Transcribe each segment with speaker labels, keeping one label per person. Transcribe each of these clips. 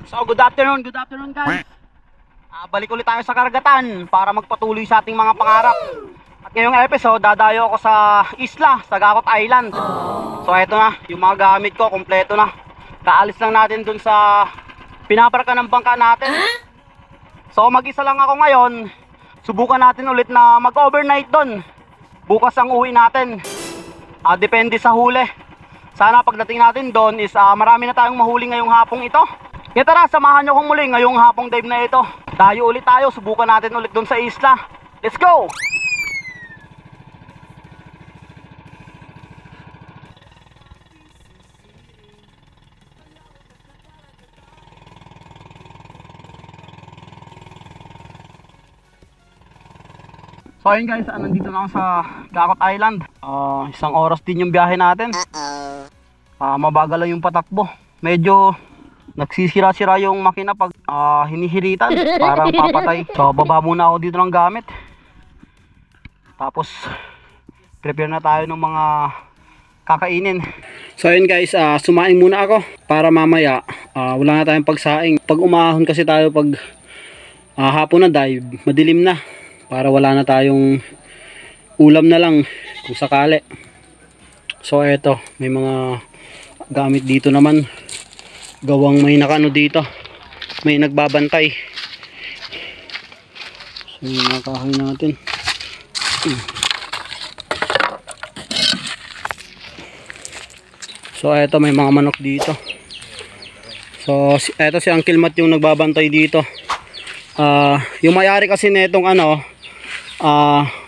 Speaker 1: So good afternoon guys. Balik ulit tayo sa karagatan para magpatuloy sa ating mga pangarap. At ngayong episode, dadayo ako sa isla, sa Gakot Island. So eto na, yung mga gamit ko, kompleto na. Kaalis lang natin dun sa pinaparka ng bangka natin. So mag-isa lang ako ngayon. Subukan natin ulit na mag-overnight dun. Bukas ang uwi natin. Depende sa huli. Sana pagdating natin doon is marami na tayong mahuli ngayong hapong ito. Kaya tara, samahan nyo kong muli ngayong hapong dive na ito. Dayo ulit tayo, subukan natin ulit doon sa isla. Let's go! So ayun guys, nandito na ako sa Gakot Island. Isang oras din yung biyahe natin. Mabagal lang yung patakbo. Medyo nagsisira-sira yung makina pag hinihiritan, parang papatay. So baba muna ako dito ng gamit. Tapos prepare na tayo ng mga kakainin. So ayun guys, sumaing muna ako para mamaya wala na tayong pagsaing. Pag umahon kasi tayo pag hapon na dive, madilim na, para wala na tayong ulam na lang kung sakali. So eto, may mga gamit dito naman. Gawang may nakano dito, may nagbabantay. So yung nakahay natin. So eto, may mga manok dito. So eto si Uncle Matt yung nagbabantay dito. Yung may-ari kasi netong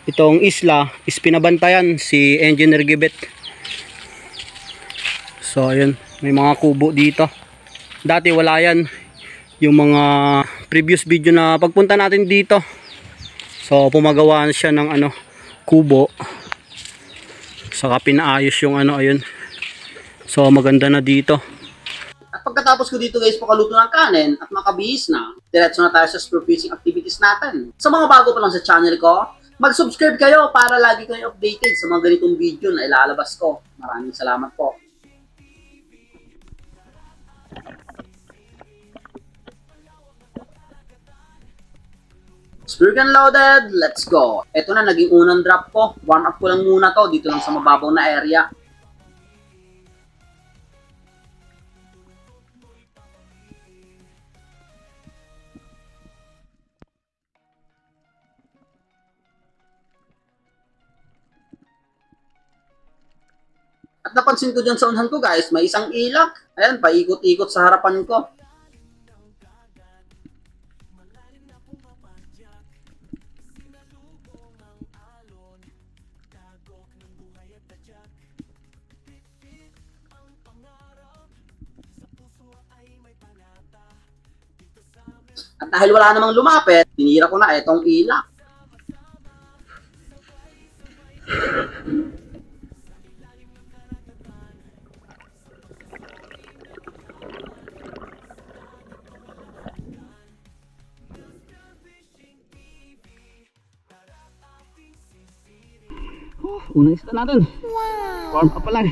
Speaker 1: itong isla is pinabantayan si Engineer Gibet. So ayun, may mga kubo dito. Dati wala yan. Yung mga previous video na pagpunta natin dito, so pumagawaan siya ng kubo, saka pinaayos yung ayun. So maganda na dito. At pagkatapos ko dito guys pakaluto ng kanin at makabihis na, diretso na tayo sa spear fishing activities natin. Sa mga bago pa lang sa channel ko, mag-subscribe kayo para lagi kayo updated sa mga ganitong video na ilalabas ko. Maraming salamat po. Spear gun loaded, let's go. Ito na, naging unang drop ko. Warm up ko lang muna to, dito lang sa mababaw na area. At napansin ko dyan sa unahan ko guys, may isang ilak. Ayan, paikot-ikot sa harapan ko. At dahil wala namang lumapit, tinira ko na itong ilak. Unang isla natin. Wow. Warm up pa lang.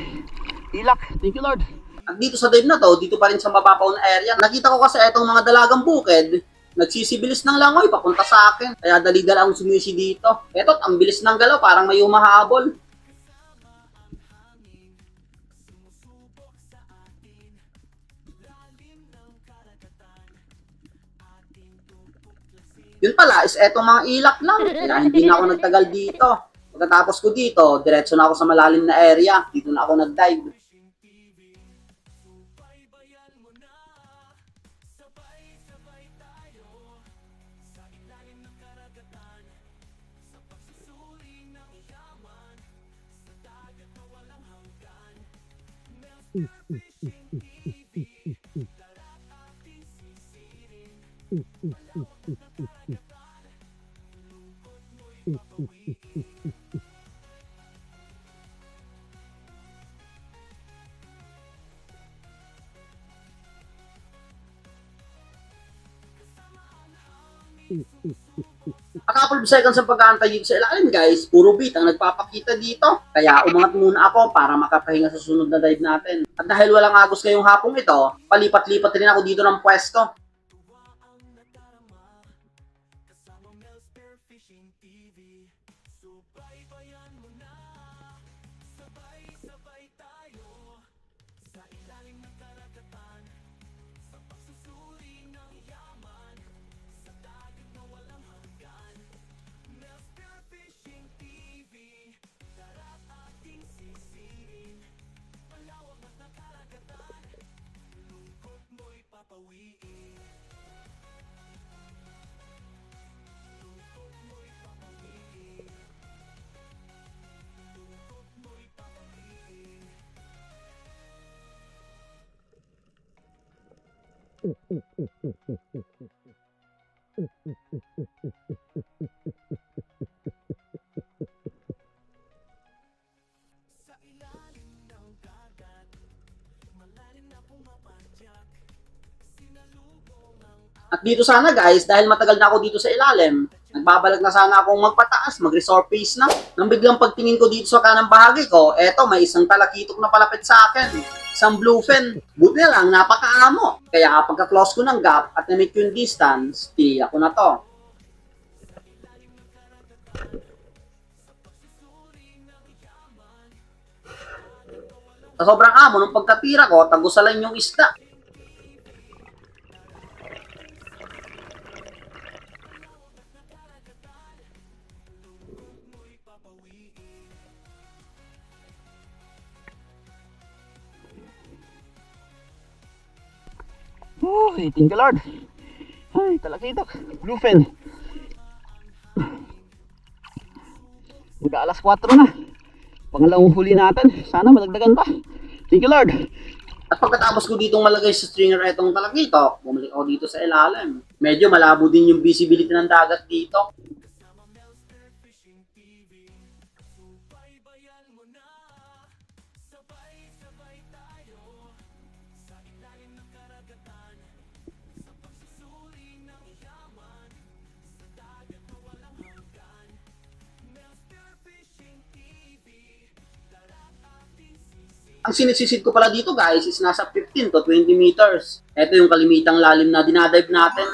Speaker 1: Ilak. Thank you Lord. At dito sa dive na to, dito pa rin sa mababaw na area, nakita ko kasi itong mga dalagang bukid, nagsisibilis ng langoy papunta sa akin. Kaya dali-dala akong sumisi dito. Eto't ang bilis ng galaw, parang may humahabol. Yun pala is etong mga ilak lang. Kaya hindi na ako nagtagal dito. Pagkatapos ko dito, diretso na ako sa malalim na area. Dito na ako nag-dive. A couple of seconds ang pag-aantay dito sa ilalim guys, puro beat ang nagpapakita dito. Kaya umangat muna ako para makapahinga sa sunod na dive natin. At dahil walang agos ngayong hapong ito, palipat-lipat rin ako dito ng pwesto. At dito sana guys, dahil matagal na ako dito sa ilalim, nagbabalag na sana akong magpataas, mag-resurface na. Nang biglang pagtingin ko dito sa kanang bahagi ko, eto may isang talakitok na palapit sa akin. Isang bluefin. Buti na lang, napakaamo. Kaya pagka-close ko ng gap at na-make yung distance, tinila ko na to. Sa sobrang amo ng pagkatira ko, tagusalan yung isda. Thank you Lord. Ay, talakitok. Bluefin. Mag-alas 4 na. Pangalawang huli natin. Sana madagdagan pa. Thank you Lord. At pagkatapos ko ditong malagay sa stringer itong talakitok, bumalik ako dito sa ilalim. Medyo malabo din yung visibility ng dagat dito. Ang sinisisid ko pala dito guys is nasa 15 to 20 meters. Ito yung kalimitang lalim na dinadive natin.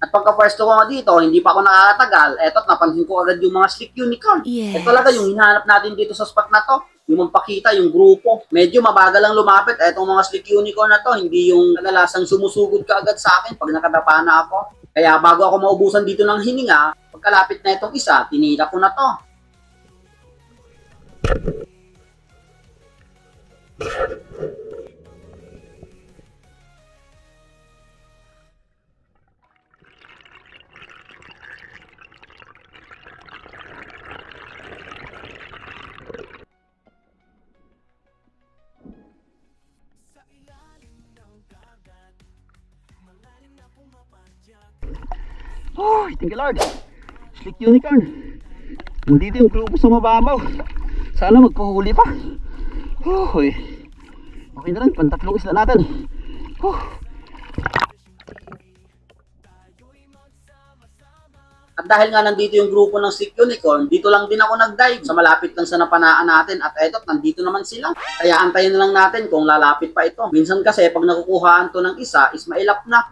Speaker 1: At pagka-pwesto ko nga dito, hindi pa ako nakakatagal, eto't napansin ko agad yung mga slick unicorn. Yes. Ito talaga yung hinahanap natin dito sa spot na to. Yung magpakita, yung grupo. Medyo mabagal lang lumapit. Etong mga slick unicorn na to, hindi yung kadalasang sumusugod ka agad sa akin pag nakadapa na ako. Kaya bago ako maubusan dito ng hininga, pagkalapit na itong isa, tinila ko na to. Oh, thank you Lord. Slick unicorn. Nandito yung grupo sa mababaw. Sana magpahuli pa. Okay na lang, pantatlong isla natin.
Speaker 2: At dahil nga nandito yung grupo ng Slick Unicorn, dito lang din ako nag-dive sa malapit lang sa napanaan natin. At eto, nandito naman sila. Kaya antayin na lang natin kung lalapit pa ito. Minsan kasi pag nakukuhaan to ng isa, is mailap na.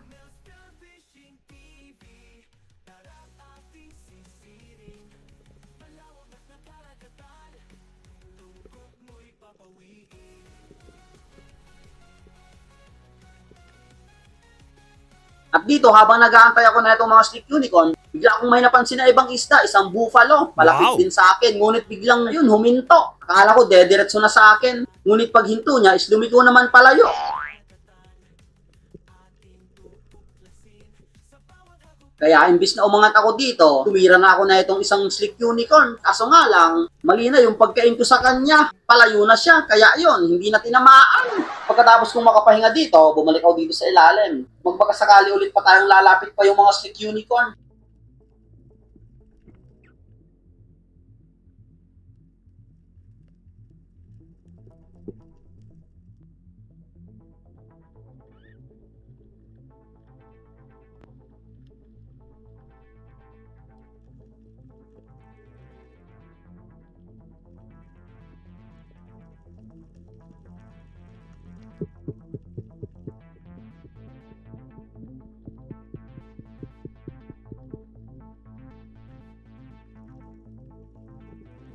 Speaker 2: At dito, habang nag-aantay ako na itong mga Slick Unicorn, bigla akong may napansin na ibang isda, isang buffalo. Malapit din sa akin, ngunit biglang yun, huminto. Akala ko, dediretso na sa akin. Ngunit pag hinto niya, is lumiko naman palayo. Kaya imbis na umangat ako dito, tumira na ako na itong isang Slick Unicorn. Kaso nga lang, mali na yung pagkain ko sa kanya. Palayo na siya, kaya yon hindi na tinamaan. Pagkatapos kong makapahinga dito, bumalik ako dito sa ilalim. Magpakasakali ulit pa tayong lalapit pa yung mga Slick Unicorn.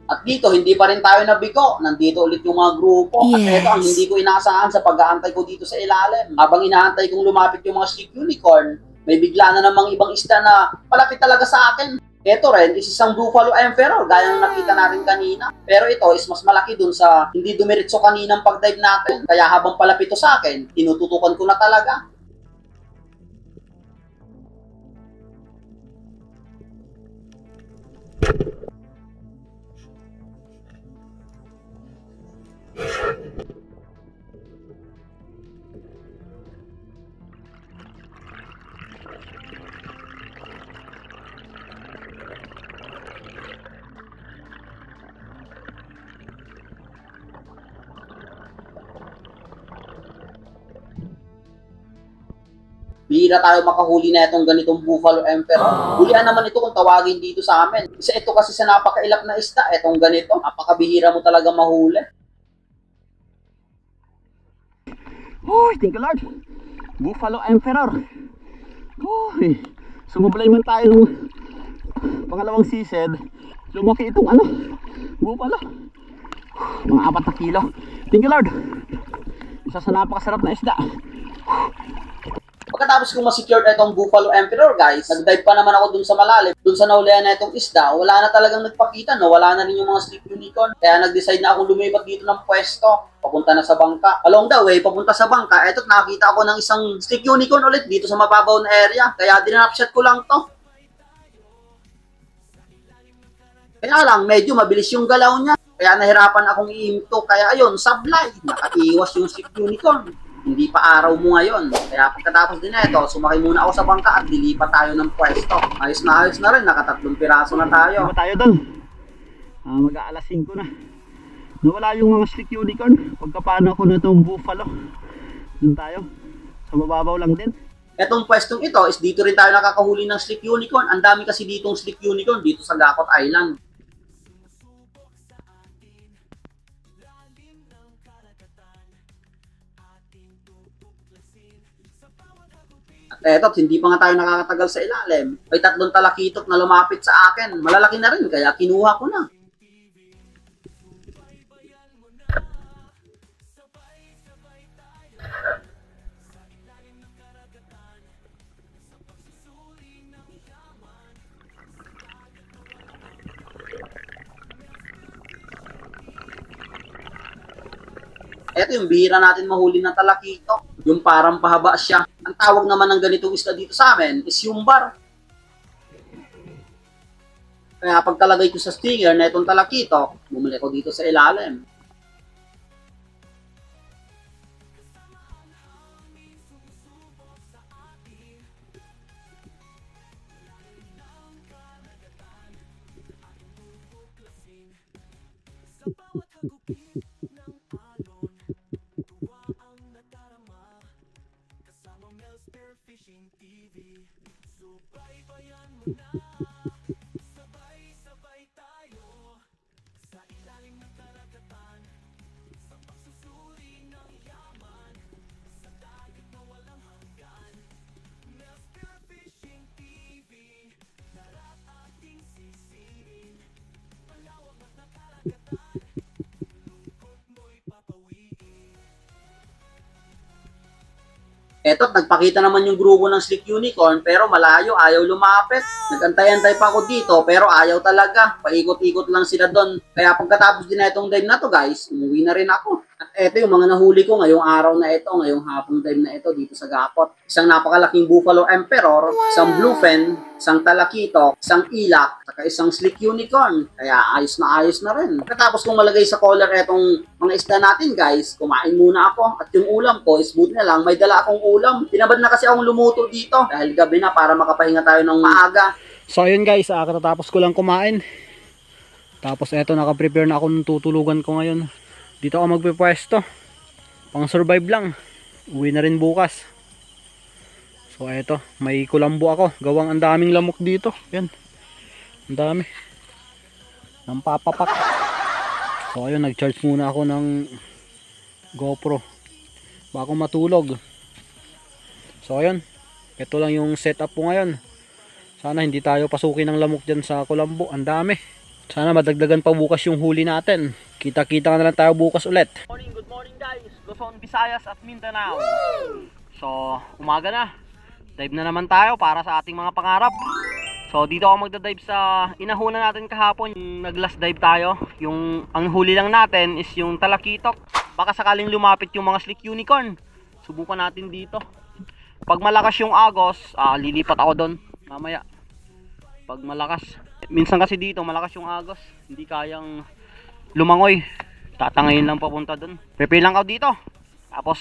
Speaker 2: At dito, hindi pa rin tayo nabigo. Nandito ulit yung mga grupo. At ito ang hindi ko inaasahan sa pag-aantay ko dito sa ilalim. Habang inaantay kong lumapit yung mga Slick Unicorn, may bigla na namang ibang isda na palapit talaga sa akin. Ito rin is isang Buffalo Emperor, gaya ng nakita natin kanina. Pero ito is mas malaki dun sa hindi dumiretso kaninang pag-dive natin. Kaya habang palapit to sa akin, tinututukan ko na talaga. Bihira tayo makahuli na itong ganitong Buffalo Emperor. Hulihan naman ito kung tawagin dito sa amin. Isa ito kasi sa napakailap na isda. Itong ganito, napakabihira mo talaga mahuli.
Speaker 1: Uy, thank you Lord. Buffalo Emperor. Uy, sumublay man tayo nung pangalawang season. Lumaki itong buffalo. Mga 4 na kilo. Thank you Lord. Isa sa napakasarap na isda.
Speaker 2: Pagkatapos kong ma-secure itong Buffalo Emperor, guys, nag-dive pa naman ako dun sa malalim. Dun sa nahulihan na itong isda, wala na talagang nagpakita, no? Wala na rin yung mga Slick Unicorn. Kaya nag-decide na akong lumipat dito ng pwesto. Papunta na sa bangka. Along the way, papunta sa bangka, eto nakakita ako ng isang Slick Unicorn ulit dito sa mababaw na area. Kaya dinanapshot ko lang to. Kaya lang, medyo mabilis yung galaw niya. Kaya nahirapan akong i-imto. Kaya ayun, sablay. Nakatiwas yung Slick Unicorn. Hindi pa araw mo ngayon. Kaya pagkatapos din ito, sumakay muna ako sa bangka at lilipat tayo ng pwesto. Ayos na rin. Nakatatlong piraso na tayo.
Speaker 1: Diba tayo doon? Mag-aalas 5 na. Nawala yung mga Slick Unicorn. Pagkapano ako na itong Buffalo. Doon tayo. Sa mababaw lang din.
Speaker 2: Etong pwestong ito is dito rin tayo nakakahuli ng Slick Unicorn. Ang dami kasi ditong Slick Unicorn dito sa Gakot Island. At eto, hindi pa nga tayo nakakatagal sa ilalim. May 3 talakitok na lumapit sa akin. Malalaki na rin, kaya kinuha ko na. Ito yung bihira natin mahuli ng talakito. Yung parang pahaba siya. Ang tawag naman ng ganitong isda dito sa amin is yumbar. Kaya pagkalagay ko sa stinger na itong talakito, bumalik ko dito sa ilalim. Eto't nagpakita naman yung grupo ng Slick Unicorn pero malayo, ayaw lumapit. Nagantay-antay pa ako dito pero ayaw talaga. Paikot-ikot lang sila doon. Kaya pagkatapos din na itong dive na to guys, umuwi na rin ako. At eto yung mga nahuli ko ngayong araw na ito, ngayong hapong dive na ito dito sa Gakot. Isang napakalaking Buffalo Emperor, isang Bluefin, isang Talakito, isang Ilak, saka isang Slick Unicorn. Kaya ayos na rin. Pagkatapos kong malagay sa collar etong mga isda natin guys, kumain muna ako. At yung ulam ko is buti na lang, may dala akong ulam. Tinabad na kasi akong lumuto dito dahil gabi na para makapahinga tayo ng maaga.
Speaker 1: So ayun guys, katatapos ko lang kumain. Tapos eto, naka-prepare na ako ng tutulugan ko ngayon. Dito ako magpipwesto. Pang survive lang. Uwi na rin bukas. So eto, may kulambo ako. Gawang ang daming lamok dito. Yan. Ang dami. Nang papapak. So ayun, nag-charge muna ako ng GoPro bago matulog. So ayun, ito lang yung setup po ngayon. Sana hindi tayo pasukin ng lamok dyan sa kulambo. Ang dami. Sana madagdagan pa bukas yung huli natin. Kita-kita na lang tayo bukas ulit. Good morning guys. Luzon, Visayas at Mindanao. So umaga na. Dive na naman tayo para sa ating mga pangarap. So dito ako magdadive sa inahunan natin kahapon. Yung nag-last dive tayo. Ang huli lang natin is yung Talakitok. Baka sakaling lumapit yung mga Slick Unicorn. Subukan natin dito. Pag malakas yung agos, lilipat ako doon mamaya. Pag malakas, minsan kasi dito malakas yung agos, hindi kayang lumangoy. Tatangayin lang papunta doon. Prepare lang ako dito. Tapos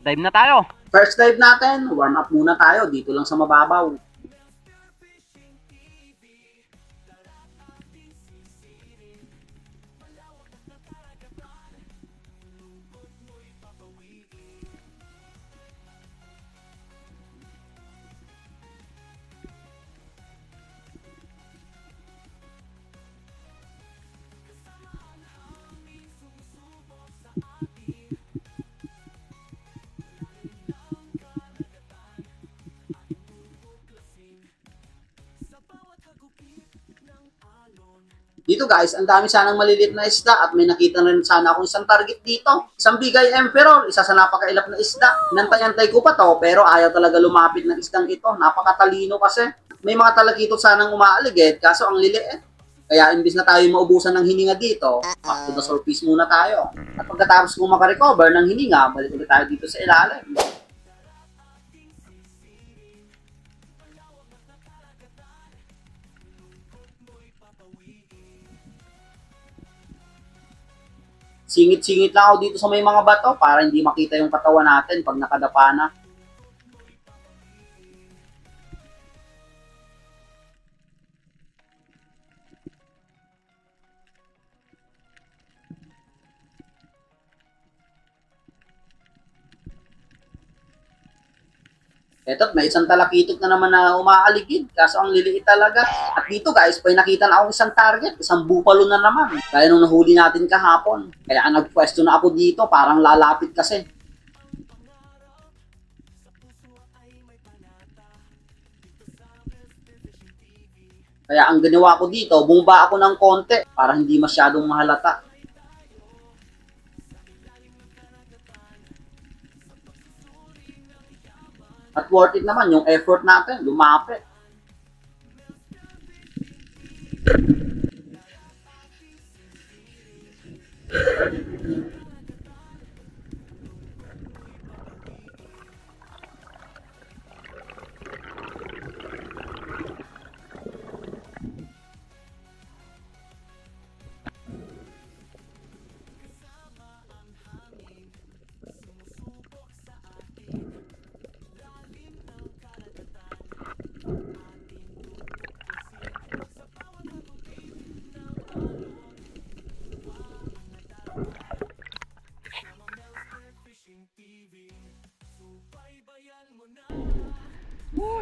Speaker 1: dive na tayo.
Speaker 2: First dive natin, warm up muna tayo dito lang sa mababaw. Dito guys, ang dami sanang maliliit na isda at may nakita na rin sana akong isang target dito. Isang Bigay Emperor, isa sa napakailap na isda. Nantay-antay ko pa to pero ayaw talaga lumapit ng isdang ito. Napakatalino kasi. May mga Talakito sanang umaaligid kaso ang liliit. Kaya imbis na tayo maubusan ng hininga dito, back to the surface muna tayo. At pagkatapos kong makarecover ng hininga, balik ulit tayo dito sa ilalim. Singit-singit lang ako dito sa may mga bato para hindi makita yung katawan natin pag nakadapa na. Eto't may isang Talakitok na naman na umaaligid, kaso ang liliit talaga. At dito guys, may nakita na akong isang target, isang Buffalo na naman. Kaya nung nahuli natin kahapon. Kaya nagpwesto na ako dito, parang lalapit kasi. Kaya ang ginawa ko dito, bumaba ako ng konti para hindi masyadong mahalata. At worth it naman yung effort natin, lumapit.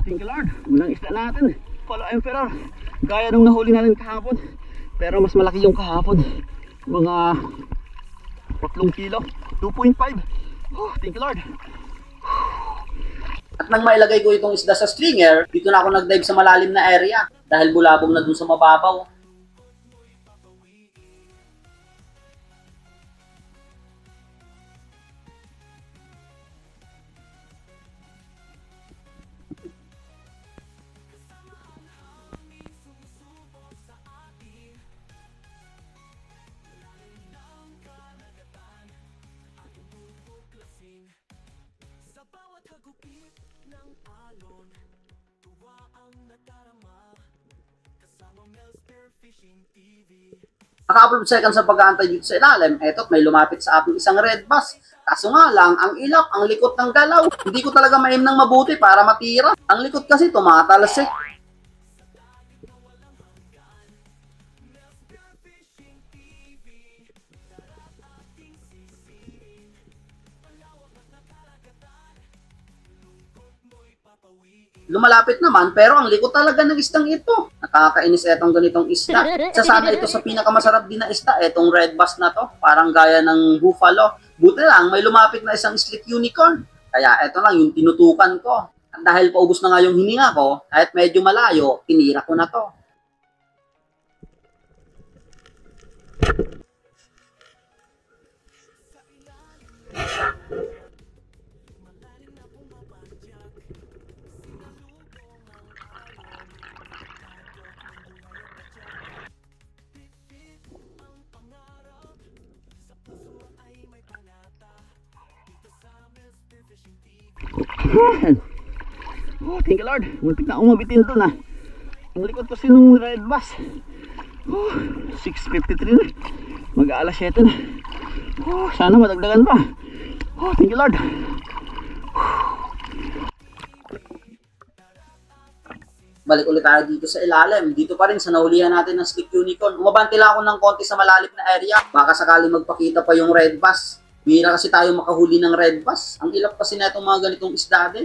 Speaker 1: Thank you Lord. Unang isda natin. Buffalo Emperor. Gaya nung nahuli natin kahapon. Pero mas malaki yung kahapon. Mga 3 kilo. 2.5. Oh, thank you Lord.
Speaker 2: At nang mailagay ko itong isda sa stringer, dito na ako nag-dive sa malalim na area. Dahil bulabog na dun sa mababaw. Naka-couple of seconds sa pag-aantay dito sa ilalim, eto may lumapit sa ating isang red bus. Kaso nga lang, ang ilap, ang likot ng galaw. Hindi ko talaga ma-aim ng mabuti para matira. Ang likot kasi tumatalsik. Lumalapit naman, pero ang likot talaga ng istang ito. Nakakainis etong ganitong isda. Sasana ito sa pinakamasarap din na isda, etong red bass na to. Parang gaya ng buffalo. Buti lang, may lumapit na isang slick unicorn. Kaya eto lang yung tinutukan ko. At dahil paubos na nga yung hininga ko, kahit medyo malayo, tinira ko na to.
Speaker 1: Oh, thank you Lord. Muntik na umabitin to na. Ang likod kasi nung red bus. Oh, 6:53 na. Mag-aalas 7 na. Oh, sana madagdagan pa. Oh, thank you Lord.
Speaker 2: Balik ulit tayo dito sa ilalim. Dito pa rin sa nahulihan natin ng slick unicorn. Umabante lang ako ng konti sa malalim na area. Baka sakali magpakita pa yung red bass. Bihira kasi tayo makahuli ng red bass. Ang ilap kasi na itong mga ganitong isda din.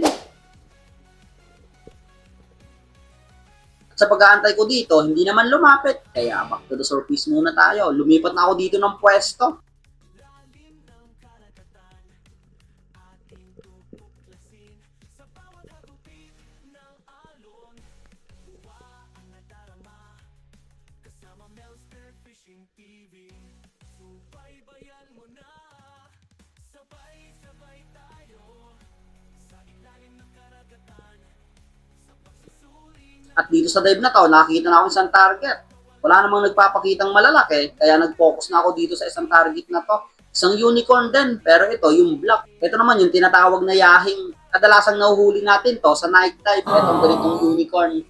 Speaker 2: At sa pag-aantay ko dito, hindi naman lumapit. Kaya back to the surface muna tayo. Lumipat na ako dito ng pwesto. At dito sa dive na to, nakikita na ako isang target. Wala namang nagpapakitang malalaki, kaya nag-focus na ako dito sa isang target na to. Isang unicorn din, pero ito yung black. Ito naman yung tinatawag na yahing. Kadalasang nahuhuli natin to sa night dive. Itong ganitong unicorn.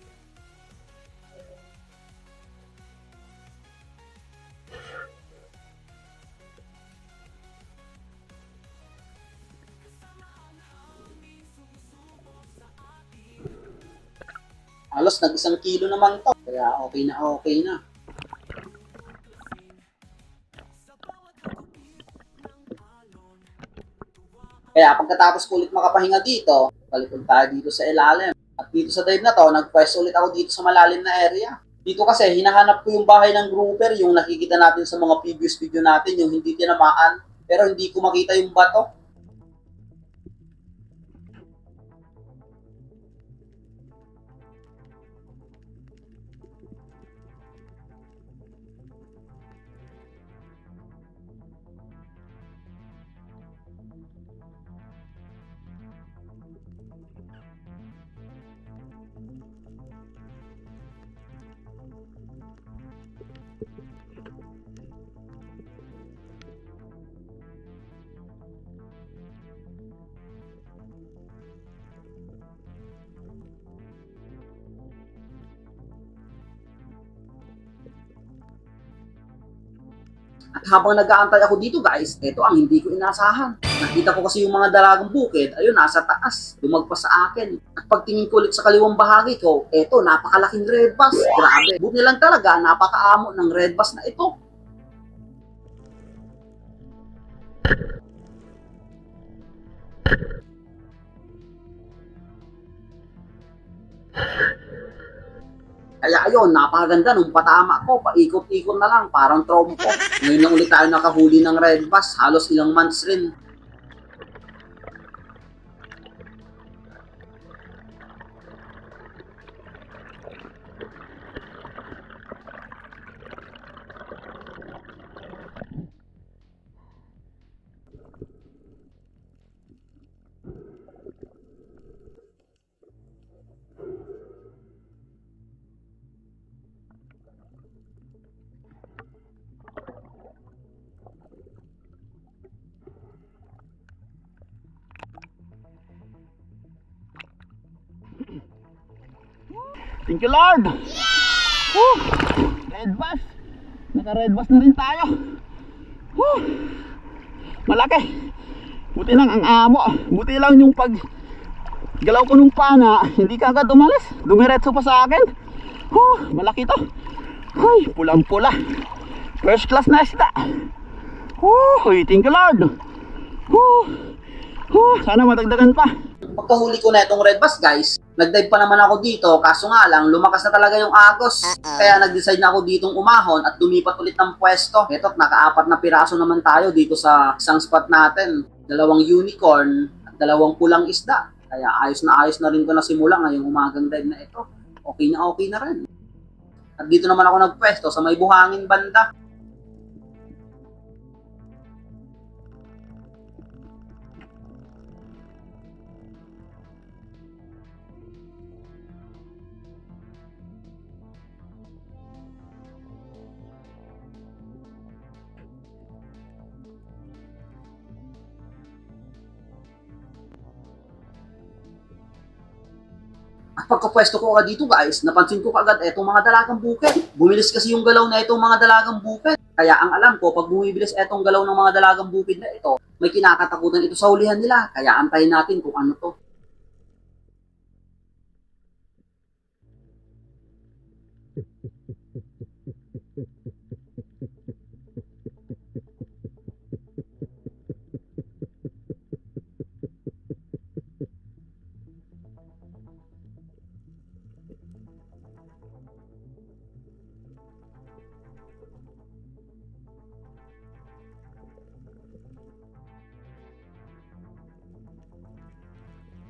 Speaker 2: Halos nag-1 kilo naman to. Kaya okay na. Kaya pagkatapos ko ulit makapahinga dito, balik tayo dito sa ilalim. At dito sa dive na to, nag-quest ulit ako dito sa malalim na area. Dito kasi, hinahanap ko yung bahay ng grouper, yung nakikita natin sa mga previous video natin, yung hindi tinamaan. Pero hindi ko makita yung bato. At habang nag-aantay ako dito guys, ito ang hindi ko inasahan. Nakita ko kasi yung mga dalagang bukid, ayun, nasa taas, lumagpas sa akin. At pagtingin ko ulit sa kaliwang bahagi ko, ito, napakalaking red bass. Grabe, buti lang talaga, napakaamo ng red bass na ito. Kaya ayun, napakaganda nung patama ko, paikot-ikot na lang, parang trompo. Ngayon lang ulit tayo nakahuli ng red bass, halos ilang months rin.
Speaker 1: Thank you Lord. Woo! Red bass. Naka red bass na rin tayo. Woo! Malaki. Buti lang ang amo. Buti lang yung pag galaw ko nung pana, hindi ka agad umalis. Dumiretso pa sa akin. Malaki to. Ay, pulang pula. First class na isda. Thank you Lord. Sana madagdagan pa.
Speaker 2: Pagkahuli ko na itong red bass guys, nagdive pa naman ako dito, kaso nga lang lumakas na talaga yung agos. Kaya nag-decide na ako ditong umahon at lumipat ulit ng pwesto. Ito, naka-4 na piraso naman tayo dito sa isang spot natin. 2 unicorn at 2 pulang isda. Kaya ayos na rin ko na simula ngayong umagang dive na ito. Okay na rin. At dito naman ako nagpwesto sa may buhangin banda. At pagkapwesto ko agad dito guys, napansin ko agad etong mga dalagang bukid. Bumilis kasi yung galaw na itong mga dalagang bukid. Kaya ang alam ko, pag bumibilis etong galaw ng mga dalagang bukid na ito, may kinakatakutan ito sa hulihan nila. Kaya antayin natin kung ano to.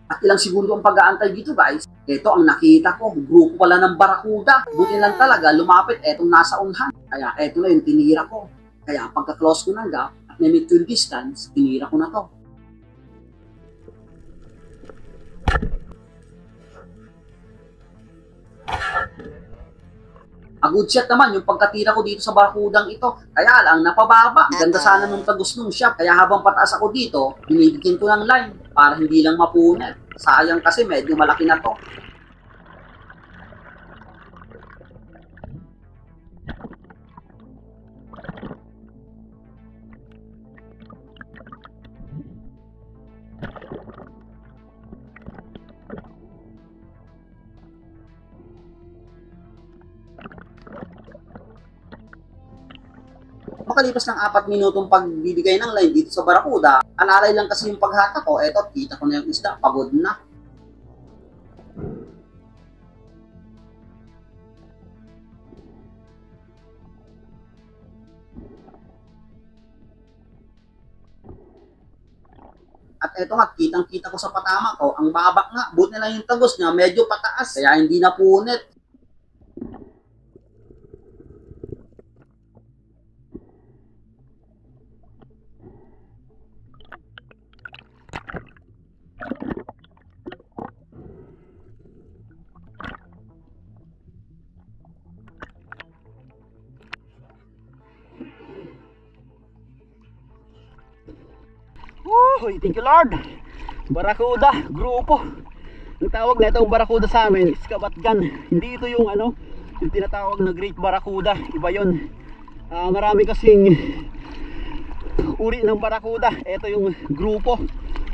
Speaker 2: At ilang segundo ang pag-aantay dito guys. Ito ang nakita ko, grupo pala ng barakuda. Buti lang talaga lumapit etong nasa unhan. Kaya eto na yung tinira ko. Kaya pagka-close ko ng gap at na-meet ko yung distance, tinira ko na to. A good shot naman yung pagkatira ko dito sa barakudang ito. Kaya lang, napababa. Ganda sana nung tagos nung shot. Kaya habang pataas ako dito, binibigyan ko ng line para hindi lang mapunit. Sayang kasi medyo malaki na to. Makalipas ng 4 minutong pagbibigay ng line dito sa barakuda, alalay lang kasi yung paghata ko, eto, kita ko na yung isda, pagod na. At eto nga, kitang-kita ko sa patama ko, ang babak nga, buti na lang yung tagos niya, medyo pataas, kaya hindi napunit.
Speaker 1: Thank you Lord. Barakuda, grupo. Ang tawag na itong barakuda sa amin is kabatgan. Hindi ito yung yung tinatawag na Great Barakuda. Iba yun. Marami kasing uri ng barakuda. Ito yung grupo.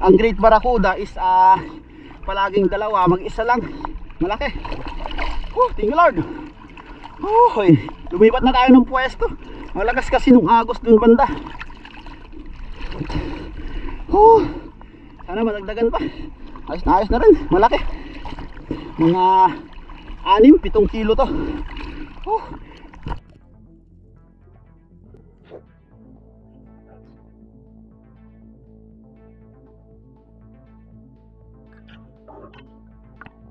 Speaker 1: Ang Great Barakuda is palaging dalawa, mag-isa lang. Malaki. Thank you Lord. Lumipat na tayo ng pwesto. Malakas kasi nung agos dun banda. Sana madagdagan pa. Ayos na rin. Malaki. Mga 6-7 kilo to.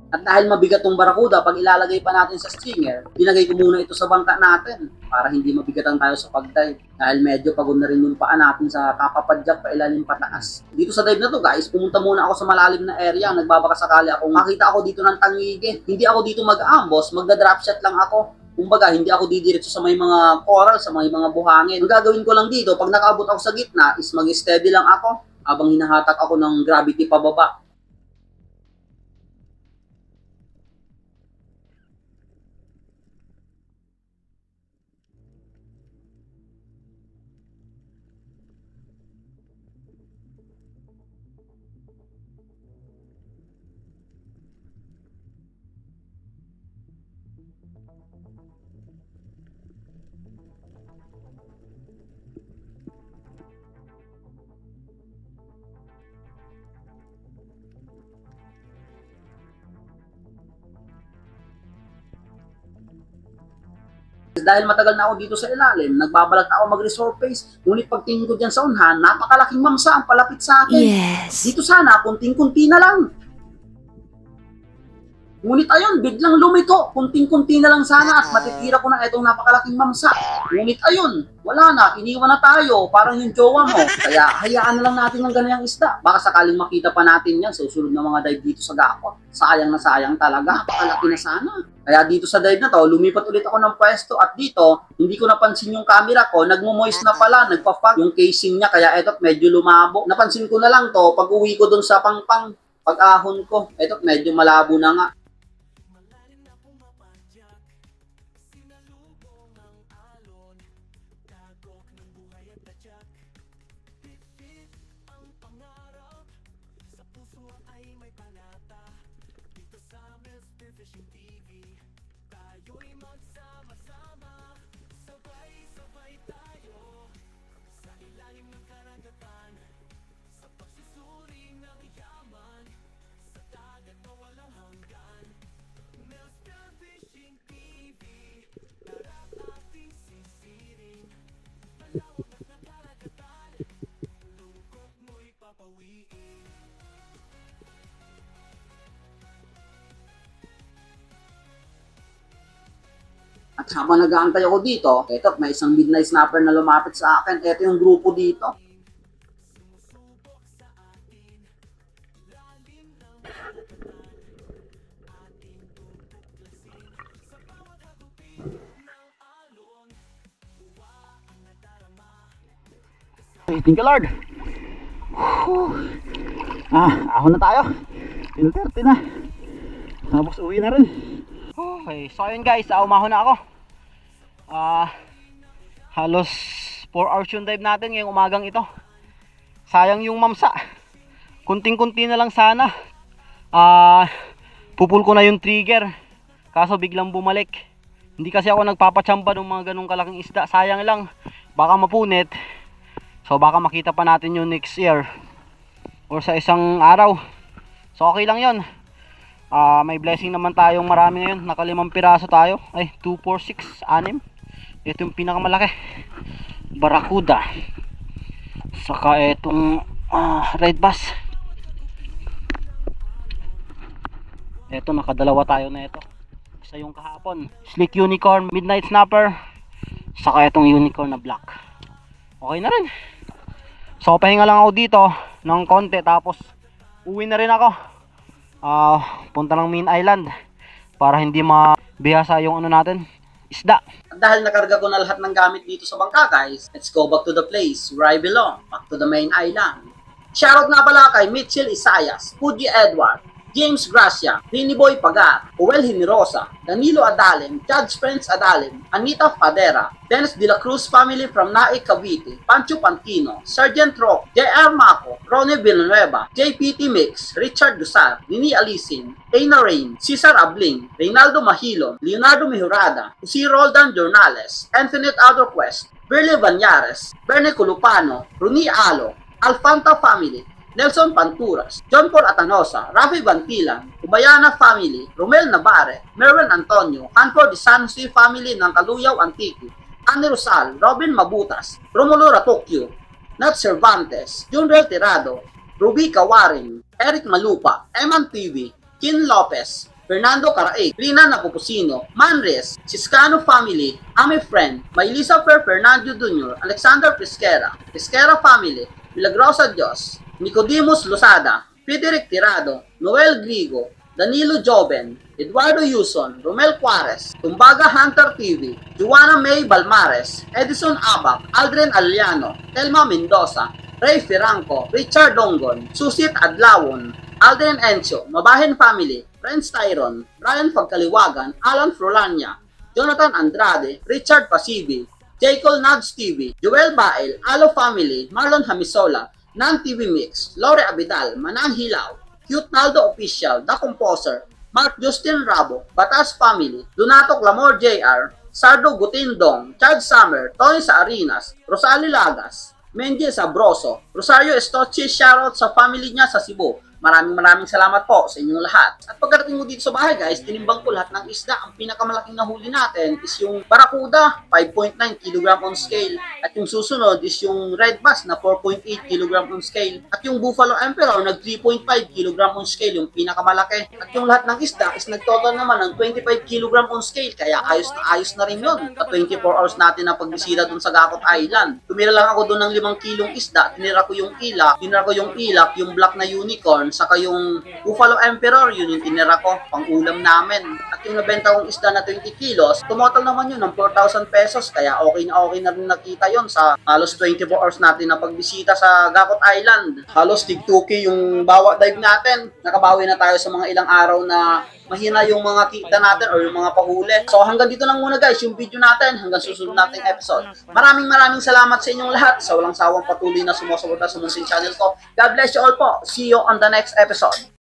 Speaker 2: At dahil mabigat tong barakuda, pag ilalagay pa natin sa stringer, dinagay ko muna ito sa bangka natin para hindi mabigatan tayo sa pag-dive. Dahil medyo pagod na rin yung paa natin sa kapapadyak pa ilalim pataas. Dito sa dive na to guys, pumunta muna ako sa malalim na area. Nagbabaka sakali ako. Makita ako dito ng tangige. Hindi ako dito mag-ambos, magda-drop shot lang ako. Kumbaga, hindi ako didiretso sa may mga coral, sa may mga buhangin. Ang gagawin ko lang dito, pag nakaabot ako sa gitna, is mag-steady lang ako habang hinahatak ako ng gravity pababa. Dahil matagal na ako dito sa ilalim, nagbabalak na ako mag-resurface. Ngunit pagtingin ko dyan sa unhan, napakalaking mamsa ang palapit sa akin.
Speaker 3: Yes.
Speaker 2: Dito sana, kunting-kunti na lang. Ngunit ayun, biglang lumiko. Kunting-kunti na lang sana at matitira ko na itong napakalaking mamsa. Ngunit ayun, wala na, iniwan na tayo. Parang yung jowa mo. Kaya hayaan na lang natin ng ganayang isda. Baka sakaling makita pa natin yan sa susunod na mga dive dito sa Gakot. Sayang na sayang talaga. Napakalaki na sana. Kaya dito sa dive na to, lumipat ulit ako ng pwesto. At dito, hindi ko napansin yung camera ko. Nagmo-moist na pala, nagpa-fog yung casing niya. Kaya eto, medyo lumabo. Napansin ko na lang to pag uwi ko dun sa pangpang. Pag-ahon ko, eto, medyo malabo na nga. At habang nag-aantay ako dito, eto, may isang midnight snapper na lumapit sa akin. Eto yung grupo dito.
Speaker 1: Thank you, Lord. Ahon na tayo. 10:30 na. Tapos uwi na rin. Okay, so ayun guys, umahon na ako. Halos 4 hours yung dive natin ngayong umagang ito. Sayang yung mamsa. Kunting-kunti na lang sana. Pupul ko na yung trigger. Kaso biglang bumalik. Hindi kasi ako nagpapachamba ng mga ganong kalaking isda. Sayang lang. Baka mapunit. So baka makita pa natin yung next year. Or sa isang araw. So okay lang yon. May blessing naman tayong marami ngayon. Naka 5 piraso tayo. Ay, 2, 4, 6, 6. Ito yung pinakamalaki. Barracuda. Saka itong red bass. Ito, nakadalawa tayo na ito. Isa yung kahapon. Slick unicorn, midnight snapper. Saka itong unicorn na black. Okay na rin. So pahinga lang ako dito ng konti. Tapos uwi na rin ako. Punta ng main island. Para hindi mabihasa yung ano natin, isda.
Speaker 2: At dahil nakarga ko na lahat ng gamit dito sa bangka guys, let's go back to the place where I belong. Back to the main island. Shoutout nga pala kay Mitchell Isayas, Pudgy Edward, James Gracia, Rini Boy Pagar, Joel Himirosa, Danilo Adalem, Judge Prince Adalem, Anita Fadera, Dennis De La Cruz family from Naik, Cavite, Pancho Pantino, Sergeant Rock, J.R. Maco, Ronnie Villanueva, JPT Mix, Richard Dusar, Nini Alisin, Aina Rain, Cesar Abling, Reynaldo Mahilon, Leonardo Mejorada, Jose Roldan Jornales, Infinite Outer Quest, Berly Banyares, Bernie Culupano, Runi Alo, Alfanta family, Nelson Panturas, John Paul Atanosa, Rafi Bantilan, Ubayana family, Romel Navarre, Merwin Antonio, Hanford de San Jose family ng Kaluyaw Antique, Annie Rosal, Robin Mabutas, Romulo Ratokyo, Nat Cervantes, Junrel Tirado, Ruby Kawarin, Eric Malupa, Eman TV, Kin Lopez, Fernando Caraig, Rina Napupusino, Manres, Ciscano family, Ami Friend, Maylisa Fernando Jr., Alexander Pesquera, Pesquera family, Milagrosa Dios, Nicodemus Losada, Frederick Tirado, Noel Grigo, Danilo Joven, Eduardo Yuson, Romel Juarez, Tumbaga Hunter TV, Joanna May Balmares, Edison Abac, Aldrin Aliano, Telma Mendoza, Ray Firanco, Richard Dongon, Susit Adlawon, Alden Encio, Mabahen Family, Friends Tyron, Brian Pagkaliwagan, Alan Frolania, Jonathan Andrade, Richard Pasibi, Jacob Nads TV, Joel Bael, Alo Family, Marlon Hamisola, Nan TV Mix, Lore Abidal, Manang Hilaw, Cute Naldo Official, The Composer, Mark Justin Rabo, Batas Family, Donato Clamor Jr., Sardo Gutindong, Chad Summer, Tony Saarinas, Rosali Lagas, Menji Sabroso, Rosario Estochi, shoutout sa family niya sa Cebu. Maraming salamat po sa inyong lahat. At pagdating mo dito sa bahay guys, tinimbang ko lahat ng isda. Ang pinakamalaking nahuli natin is yung Barracuda, 5.9 kg on scale. At yung susunod is yung Red Bass na 4.8 kg on scale. At yung Buffalo Emperor nag 3.5 kg on scale, yung pinakamalaki. At yung lahat ng isda is nagtotal naman ng 25 kg on scale. Kaya ayos na rin yun. Sa 24 hours natin na pagbisita dun sa Gakot Island. Tumira lang ako dun ng 5 kilong isda. Tinira ko yung ilak, yung black na unicorn, saka yung Buffalo Emperor, yun yung tinira ko, pang ulam namin. At yung nabenta kong isda na 20 kilos, tumotal naman yun ng 4,000 pesos, kaya okay na rin nakita yun sa halos 24 hours natin na pagbisita sa Gakot Island. Halos tig 2K yung bawat dive natin. Nakabawi na tayo sa mga ilang araw na mahina yung mga kita natin or yung mga pahuli. So hanggang dito lang muna guys yung video natin, hanggang susunod nating episode. Maraming salamat sa inyong lahat sa walang sawang patuloy na sumusuporta sa Munting Channel ko. God bless you all po. See you on the next episode.